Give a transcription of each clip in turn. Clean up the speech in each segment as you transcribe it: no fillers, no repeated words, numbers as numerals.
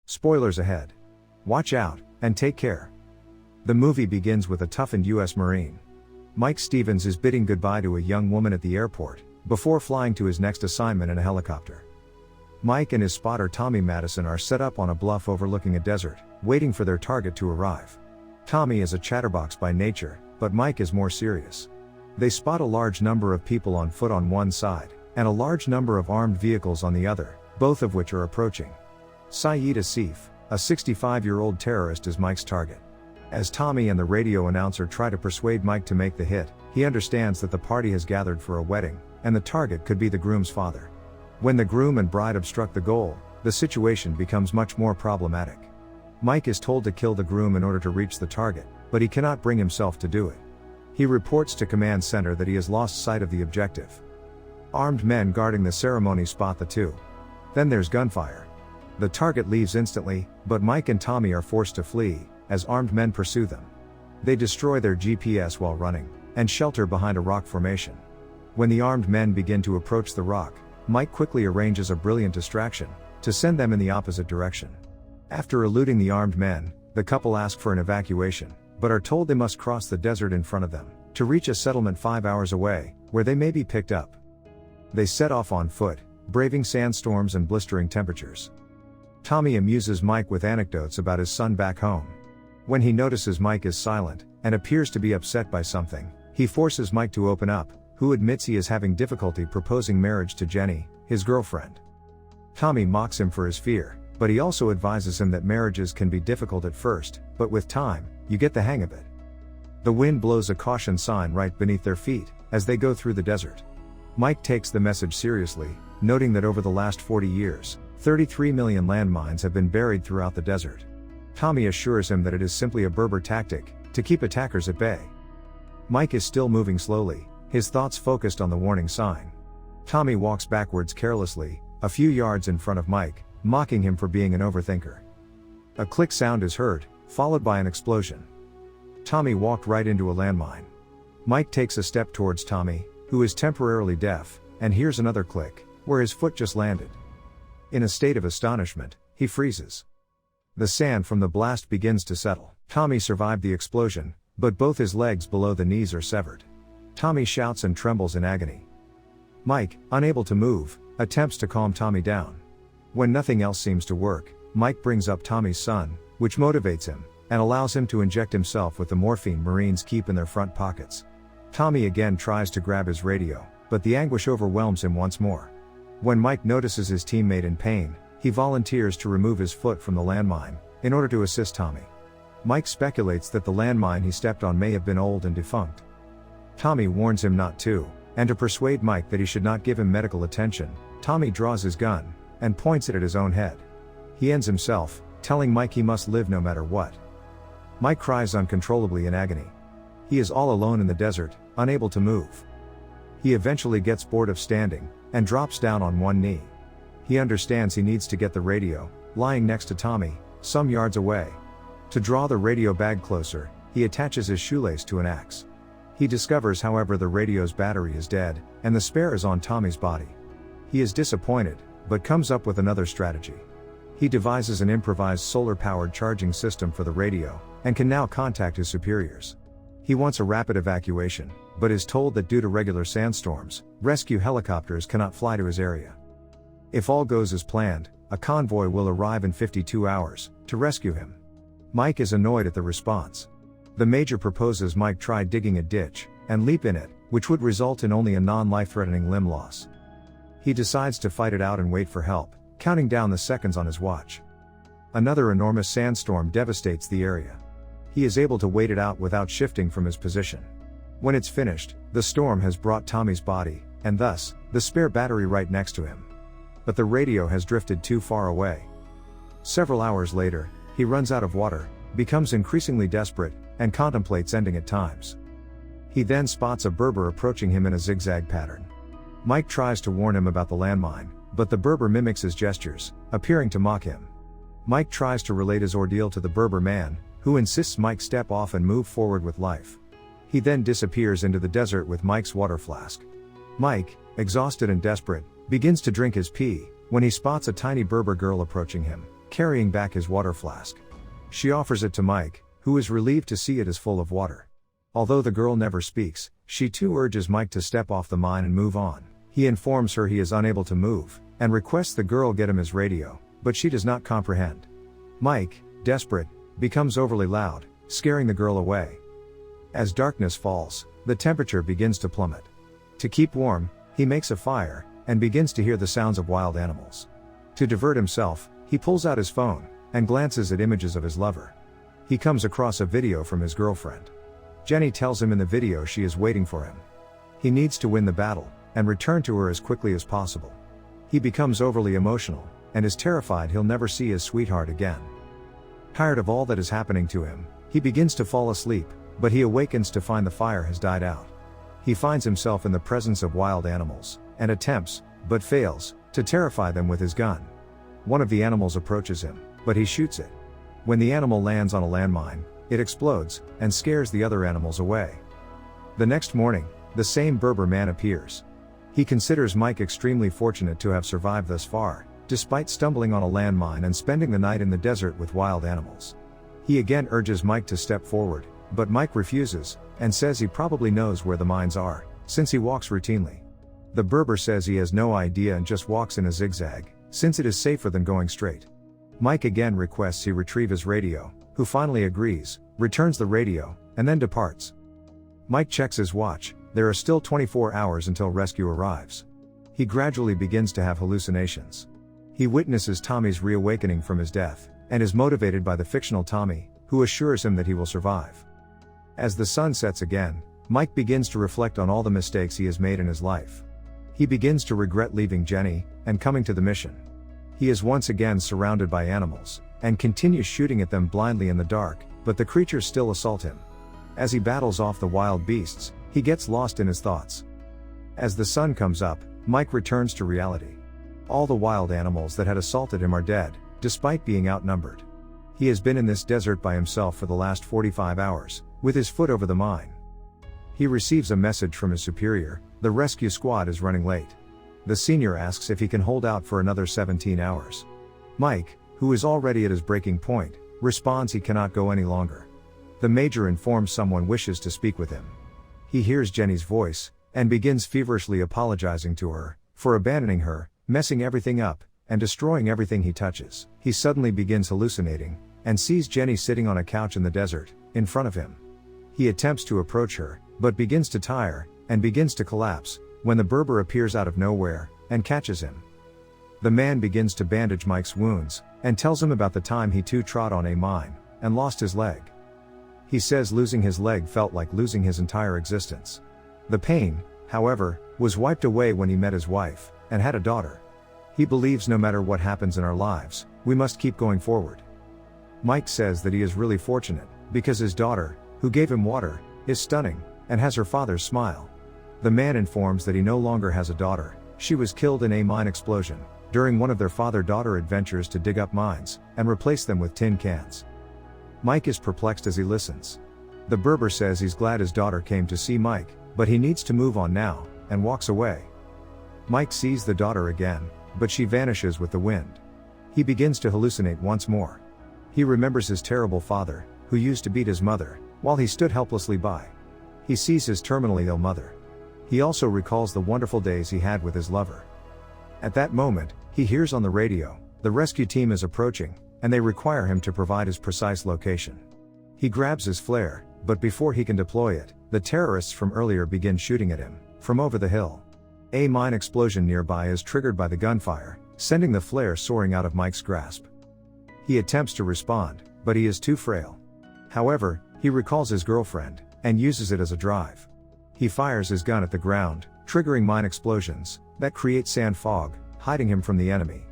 Spoilers ahead. Watch out, and take care. The movie begins with a toughened U.S. Marine. Mike Stevens is bidding goodbye to a young woman at the airport, before flying to his next assignment in a helicopter. Mike and his spotter Tommy Madison are set up on a bluff overlooking a desert, waiting for their target to arrive. Tommy is a chatterbox by nature, but Mike is more serious. They spot a large number of people on foot on one side, and a large number of armed vehicles on the other, both of which are approaching. Saeed Asif, a 65-year-old terrorist, is Mike's target. As Tommy and the radio announcer try to persuade Mike to make the hit, he understands that the party has gathered for a wedding, and the target could be the groom's father. When the groom and bride obstruct the goal, the situation becomes much more problematic. Mike is told to kill the groom in order to reach the target, but he cannot bring himself to do it. He reports to command center that he has lost sight of the objective. Armed men guarding the ceremony spot the two. Then there's gunfire. The target leaves instantly, but Mike and Tommy are forced to flee, as armed men pursue them. They destroy their GPS while running, and shelter behind a rock formation. When the armed men begin to approach the rock, Mike quickly arranges a brilliant distraction, to send them in the opposite direction. After eluding the armed men, the couple ask for an evacuation, but are told they must cross the desert in front of them, to reach a settlement 5 hours away, where they may be picked up. They set off on foot, braving sandstorms and blistering temperatures. Tommy amuses Mike with anecdotes about his son back home. When he notices Mike is silent, and appears to be upset by something, he forces Mike to open up, who admits he is having difficulty proposing marriage to Jenny, his girlfriend. Tommy mocks him for his fear, but he also advises him that marriages can be difficult at first, but with time, you get the hang of it. The wind blows a caution sign right beneath their feet, as they go through the desert. Mike takes the message seriously, noting that over the last 40 years, 33 million landmines have been buried throughout the desert. Tommy assures him that it is simply a Berber tactic, to keep attackers at bay. Mike is still moving slowly, his thoughts focused on the warning sign. Tommy walks backwards carelessly, a few yards in front of Mike, mocking him for being an overthinker. A click sound is heard, followed by an explosion. Tommy walked right into a landmine. Mike takes a step towards Tommy, who is temporarily deaf, and hears another click, where his foot just landed. In a state of astonishment, he freezes. The sand from the blast begins to settle. Tommy survived the explosion, but both his legs below the knees are severed. Tommy shouts and trembles in agony. Mike, unable to move, attempts to calm Tommy down. When nothing else seems to work, Mike brings up Tommy's son, which motivates him, and allows him to inject himself with the morphine Marines keep in their front pockets. Tommy again tries to grab his radio, but the anguish overwhelms him once more. When Mike notices his teammate in pain, he volunteers to remove his foot from the landmine, in order to assist Tommy. Mike speculates that the landmine he stepped on may have been old and defunct. Tommy warns him not to, and to persuade Mike that he should not give him medical attention, Tommy draws his gun, and points it at his own head. He ends himself, telling Mike he must live no matter what. Mike cries uncontrollably in agony. He is all alone in the desert, unable to move. He eventually gets bored of standing, and drops down on one knee. He understands he needs to get the radio, lying next to Tommy, some yards away. To draw the radio bag closer, he attaches his shoelace to an axe. He discovers, however, the radio's battery is dead, and the spare is on Tommy's body. He is disappointed, but comes up with another strategy. He devises an improvised solar-powered charging system for the radio, and can now contact his superiors. He wants a rapid evacuation, but is told that due to regular sandstorms, rescue helicopters cannot fly to his area. If all goes as planned, a convoy will arrive in 52 hours, to rescue him. Mike is annoyed at the response. The Major proposes Mike try digging a ditch, and leap in it, which would result in only a non-life-threatening limb loss. He decides to fight it out and wait for help, counting down the seconds on his watch. Another enormous sandstorm devastates the area. He is able to wait it out without shifting from his position. When it's finished, the storm has brought Tommy's body, and thus, the spare battery right next to him. But the radio has drifted too far away. Several hours later, he runs out of water, becomes increasingly desperate, and contemplates ending at times. He then spots a Berber approaching him in a zigzag pattern. Mike tries to warn him about the landmine, but the Berber mimics his gestures, appearing to mock him. Mike tries to relate his ordeal to the Berber man, who insists Mike step off and move forward with life. He then disappears into the desert with Mike's water flask. Mike, exhausted and desperate, begins to drink his pee, when he spots a tiny Berber girl approaching him. carrying back his water flask. She offers it to Mike, who is relieved to see it is full of water. Although the girl never speaks, she too urges Mike to step off the mine and move on. He informs her he is unable to move, and requests the girl get him his radio, but she does not comprehend. Mike, desperate, becomes overly loud, scaring the girl away. As darkness falls, the temperature begins to plummet. To keep warm, he makes a fire, and begins to hear the sounds of wild animals. To divert himself, he pulls out his phone, and glances at images of his lover. He comes across a video from his girlfriend. Jenny tells him in the video she is waiting for him. He needs to win the battle, and return to her as quickly as possible. He becomes overly emotional, and is terrified he'll never see his sweetheart again. Tired of all that is happening to him, he begins to fall asleep, but he awakens to find the fire has died out. He finds himself in the presence of wild animals, and attempts, but fails, to terrify them with his gun. One of the animals approaches him, but he shoots it. When the animal lands on a landmine, it explodes, and scares the other animals away. The next morning, the same Berber man appears. He considers Mike extremely fortunate to have survived thus far, despite stumbling on a landmine and spending the night in the desert with wild animals. He again urges Mike to step forward, but Mike refuses, and says he probably knows where the mines are, since he walks routinely. The Berber says he has no idea and just walks in a zigzag, since it is safer than going straight. Mike again requests he retrieve his radio, who finally agrees, returns the radio, and then departs. Mike checks his watch. There are still 24 hours until rescue arrives. He gradually begins to have hallucinations. He witnesses Tommy's reawakening from his death, and is motivated by the fictional Tommy, who assures him that he will survive. As the sun sets again, Mike begins to reflect on all the mistakes he has made in his life. He begins to regret leaving Jenny, and coming to the mission. He is once again surrounded by animals, and continues shooting at them blindly in the dark, but the creatures still assault him. As he battles off the wild beasts, he gets lost in his thoughts. As the sun comes up, Mike returns to reality. All the wild animals that had assaulted him are dead, despite being outnumbered. He has been in this desert by himself for the last 45 hours, with his foot over the mine. He receives a message from his superior: the rescue squad is running late. The senior asks if he can hold out for another 17 hours. Mike, who is already at his breaking point, responds he cannot go any longer. The major informs someone wishes to speak with him. He hears Jenny's voice, and begins feverishly apologizing to her, for abandoning her, messing everything up, and destroying everything he touches. He suddenly begins hallucinating, and sees Jenny sitting on a couch in the desert, in front of him. He attempts to approach her, but begins to tire, and begins to collapse, when the Berber appears out of nowhere, and catches him. The man begins to bandage Mike's wounds, and tells him about the time he too trod on a mine, and lost his leg. He says losing his leg felt like losing his entire existence. The pain, however, was wiped away when he met his wife, and had a daughter. He believes no matter what happens in our lives, we must keep going forward. Mike says that he is really fortunate, because his daughter, who gave him water, is stunning, and has her father's smile. The man informs that he no longer has a daughter. She was killed in a mine explosion, during one of their father-daughter adventures to dig up mines, and replace them with tin cans. Mike is perplexed as he listens. The Berber says he's glad his daughter came to see Mike, but he needs to move on now, and walks away. Mike sees the daughter again, but she vanishes with the wind. He begins to hallucinate once more. He remembers his terrible father, who used to beat his mother, while he stood helplessly by. He sees his terminally ill mother. He also recalls the wonderful days he had with his lover. At that moment, he hears on the radio, the rescue team is approaching, and they require him to provide his precise location. He grabs his flare, but before he can deploy it, the terrorists from earlier begin shooting at him, from over the hill. A mine explosion nearby is triggered by the gunfire, sending the flare soaring out of Mike's grasp. He attempts to respond, but he is too frail. However, he recalls his girlfriend, and uses it as a drive. He fires his gun at the ground, triggering mine explosions, that create sand fog, hiding him from the enemy.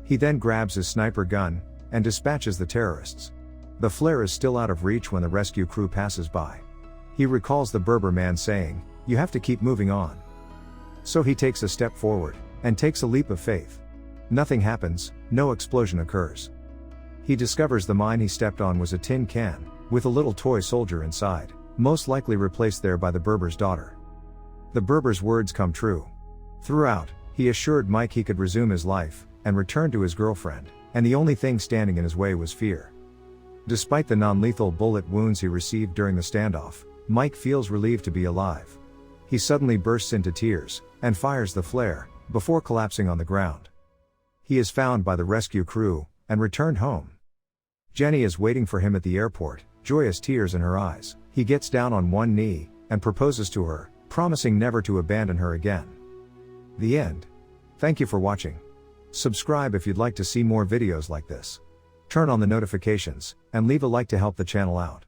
He then grabs his sniper gun, and dispatches the terrorists. The flare is still out of reach when the rescue crew passes by. He recalls the Berber man saying, "You have to keep moving on." So he takes a step forward, and takes a leap of faith. Nothing happens, no explosion occurs. He discovers the mine he stepped on was a tin can, with a little toy soldier inside, most likely replaced there by the Berber's daughter. The Berber's words come true. Throughout, he assured Mike he could resume his life, and return to his girlfriend, and the only thing standing in his way was fear. Despite the non-lethal bullet wounds he received during the standoff, Mike feels relieved to be alive. He suddenly bursts into tears, and fires the flare, before collapsing on the ground. He is found by the rescue crew, and returned home. Jenny is waiting for him at the airport, joyous tears in her eyes. He gets down on one knee, and proposes to her, promising never to abandon her again. The end. Thank you for watching. Subscribe if you'd like to see more videos like this. Turn on the notifications, and leave a like to help the channel out.